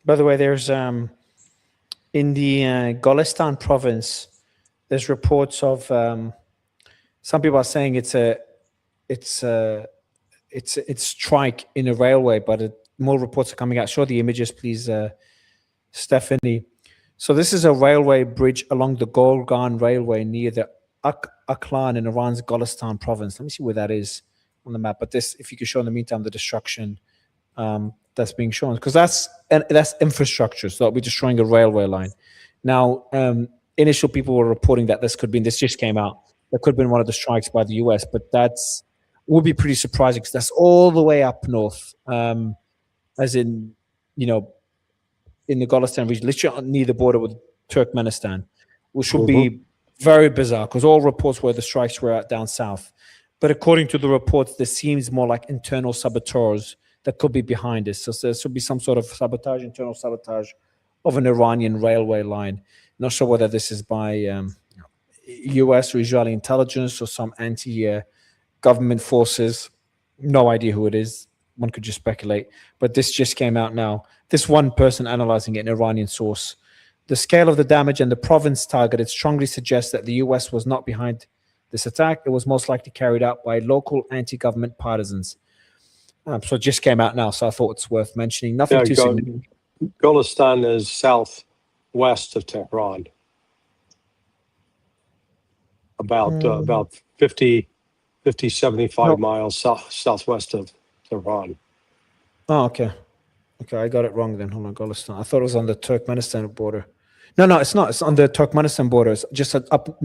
By the way, there's in the Golestan province, there's reports of some people are saying it's strike in a railway, but more reports are coming out. Show the images, please, Stephanie. So this is a railway bridge along the Gorgan Railway near the Aklan in Iran's Golestan province. Let me see where that is on the map. But this, if you could show in the meantime, the destruction that's being shown, because that's infrastructure. So we're destroying a railway line. Now, initial people were reporting that this just came out. That could have been one of the strikes by the US, but would be pretty surprising because that's all the way up north, as in, in the Golestan region, literally near the border with Turkmenistan, which would be very bizarre because all reports were the strikes were down south. But according to the reports, there seems more like internal saboteurs that could be behind this. So there should be some sort of internal sabotage of an Iranian railway line. Not sure whether this is by US or Israeli intelligence or some anti-government forces. No idea who it is. One could just speculate. But this just came out now. This one person analyzing it, an Iranian source. The scale of the damage and the province targeted strongly suggests that the US was not behind this attack. It was most likely carried out by local anti-government partisans. So it just came out now, so I thought it's worth mentioning. Nothing too significant. Golestan is southwest of Tehran. About 50, 75 miles southwest of Tehran. Oh, okay. Okay, I got it wrong then. Hold on, Golestan. I thought it was on the Turkmenistan border. No, it's not. It's on the Turkmenistan border. It's just up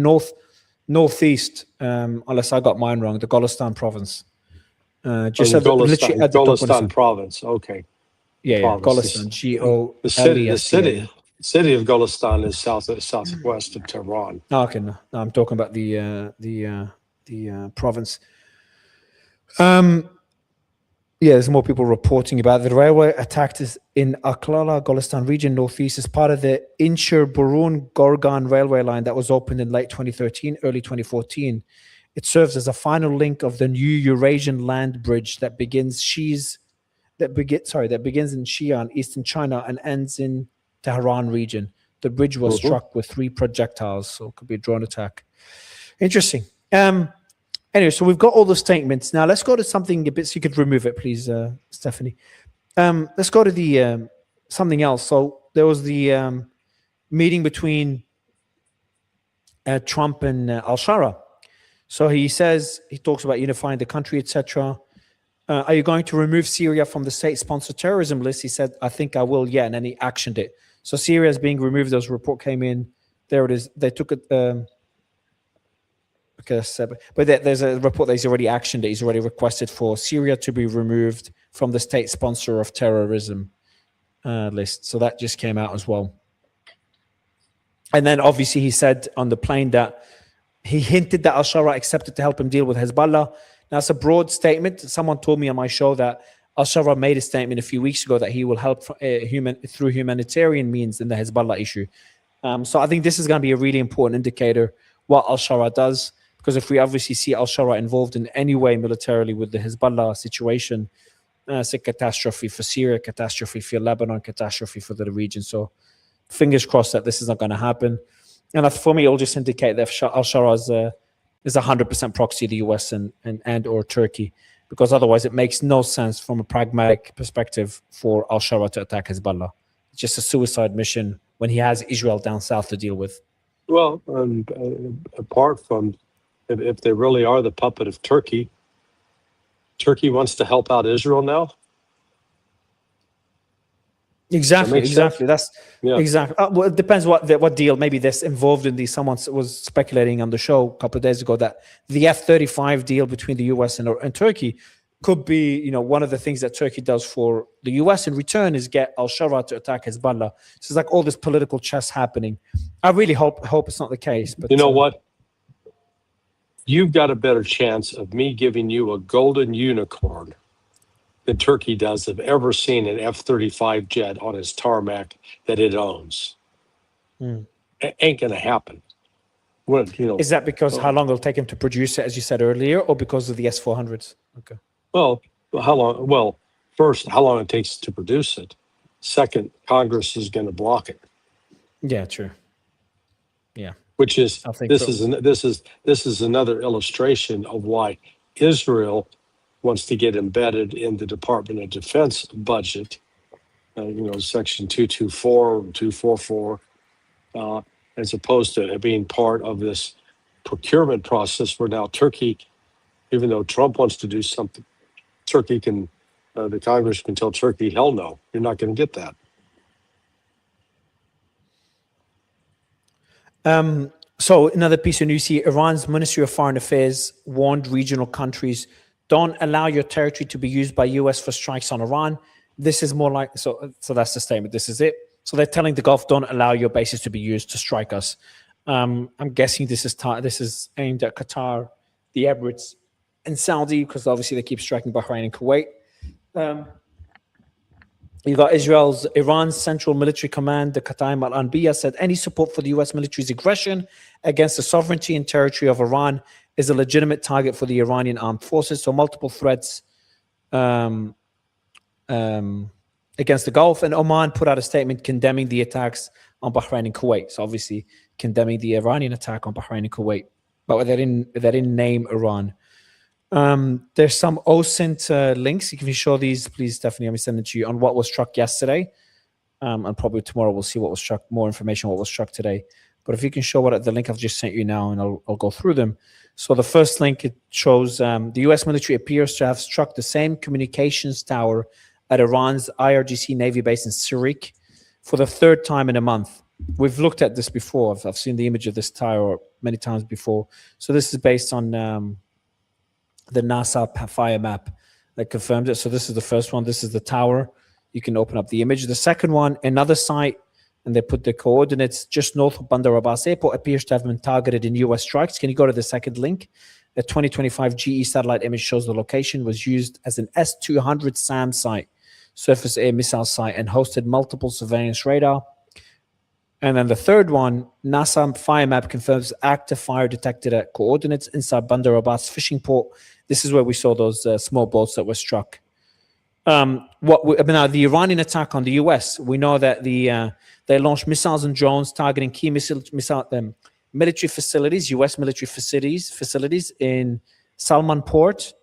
northeast, unless I got mine wrong, the Golestan province. Just at Golestan province, okay. Yeah, Golestan, G-O-L-E-S-T-A. The city of Golestan is southwest of Tehran. Oh, okay, no, I'm talking about the province. Yeah, there's more people reporting about it. The railway attack is in Aklala, Golestan region, northeast, as part of the Inchir-Burun-Gorgan railway line that was opened in late 2013, early 2014. It serves as a final link of the new Eurasian land bridge that begins in Xi'an, eastern China, and ends in Tehran region. The bridge was struck with 3 projectiles, so it could be a drone attack. Interesting. Anyway, so we've got all the statements. Now let's go to something a bit, so you could remove it, please, Stephanie. Let's go to the something else. So there was the meeting between Trump and al-Shara. So he talks about unifying the country, etc. Are you going to remove Syria from the state-sponsored terrorism list? He said, I think I will, yeah, and then he actioned it. So Syria is being removed. As a report came in. There it is. They took it. Okay, but there's a report that he's already actioned it. He's already requested for Syria to be removed from the state sponsor of terrorism list. So that just came out as well. And then obviously he said on the plane that he hinted that al-Shara accepted to help him deal with Hezbollah. Now it's a broad statement. Someone told me on my show that al-Shara made a statement a few weeks ago that he will help through humanitarian means in the Hezbollah issue. So I think this is going to be a really important indicator what al-Shara does. Because if we obviously see al-Shara involved in any way militarily with the Hezbollah situation, it's a catastrophe for Syria, catastrophe for Lebanon, catastrophe for the region. So fingers crossed that this is not going to happen. And for me, it'll just indicate that al-Shara is 100% proxy to the US and or Turkey, because otherwise it makes no sense from a pragmatic perspective for al-Shara to attack Hezbollah. It's just a suicide mission when he has Israel down south to deal with. Well, apart from if they really are the puppet of Turkey, Turkey wants to help out Israel now. Exactly. That's exactly. Well, it depends what deal. Maybe this involved in these. Someone was speculating on the show a couple of days ago that the F-35 deal between the US and Turkey could be, one of the things that Turkey does for the US in return is get al-Shara to attack Hezbollah. So it's like all this political chess happening. I really hope it's not the case. But you know what? You've got a better chance of me giving you a golden unicorn than Turkey does of ever seeing an F-35 jet on its tarmac that it owns. It ain't going to happen. Is that because how long it'll take him to produce it, as you said earlier, or because of the S-400s? Okay. Well, how long? Well, first, how long it takes to produce it, second Congress is going to block it. Yeah, true. Yeah. Which is I think this so. is another illustration of why Israel wants to get embedded in the Department of Defense budget, Section 224, 244, as opposed to being part of this procurement process where now Turkey, even though Trump wants to do something, Turkey can, the Congress can tell Turkey, hell no, you're not going to get that. So another piece of news here, Iran's Ministry of Foreign Affairs warned regional countries, don't allow your territory to be used by US for strikes on Iran. This is more like, so that's the statement. This is it. So they're telling the Gulf, don't allow your bases to be used to strike us. I'm guessing this is aimed at Qatar, the Emirates, and Saudi, because obviously they keep striking Bahrain and Kuwait. You got Iran's Central Military Command, the Qataim al-Anbiya, said any support for the U.S. military's aggression against the sovereignty and territory of Iran is a legitimate target for the Iranian armed forces. So multiple threats against the Gulf. And Oman put out a statement condemning the attacks on Bahrain and Kuwait. So obviously condemning the Iranian attack on Bahrain and Kuwait. But they didn't name Iran. There's some OSINT links. If you show these, please, Stephanie, let me send it to you on what was struck yesterday. And probably tomorrow we'll see what was struck, more information on what was struck today. But if you can show what the link I've just sent you now, and I'll go through them. So the first link, it shows the U.S. military appears to have struck the same communications tower at Iran's IRGC Navy base in Syria for the third time in a month. We've looked at this before. I've seen the image of this tower many times before. So this is based on the NASA fire map that confirms it. So this is the first one. This is the tower. You can open up the image. The second one, another site, and they put the coordinates just north of Bandar Abbas Airport, appears to have been targeted in U.S. strikes. Can you go to the second link? The 2025 GE satellite image shows the location was used as an S-200 SAM site, surface air missile site, and hosted multiple surveillance radar. And then the third one, NASA fire map confirms active fire detected at coordinates inside Bandar Abbas fishing port. This is where we saw those small boats that were struck. Now, the Iranian attack on the U.S., we know that they launched missiles and drones targeting key military facilities, U.S. military facilities in Salman Port,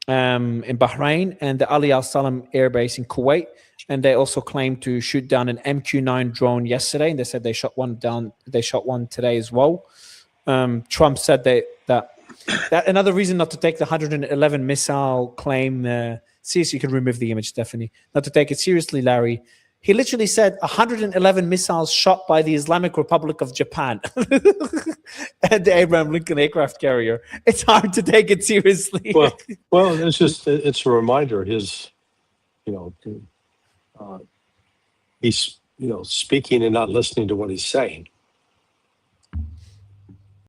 in Bahrain, and the Ali Al Salam Air Base in Kuwait. And they also claimed to shoot down an MQ-9 drone yesterday, and they said they shot one down. They shot one today as well. Trump said that another reason not to take the 111 missile claim seriously. You can remove the image, Stephanie. Not to take it seriously, Larry. He literally said 111 missiles shot by the Islamic Republic of Japan and the Abraham Lincoln aircraft carrier. It's hard to take it seriously. Well, it's a reminder. He's speaking and not listening to what he's saying.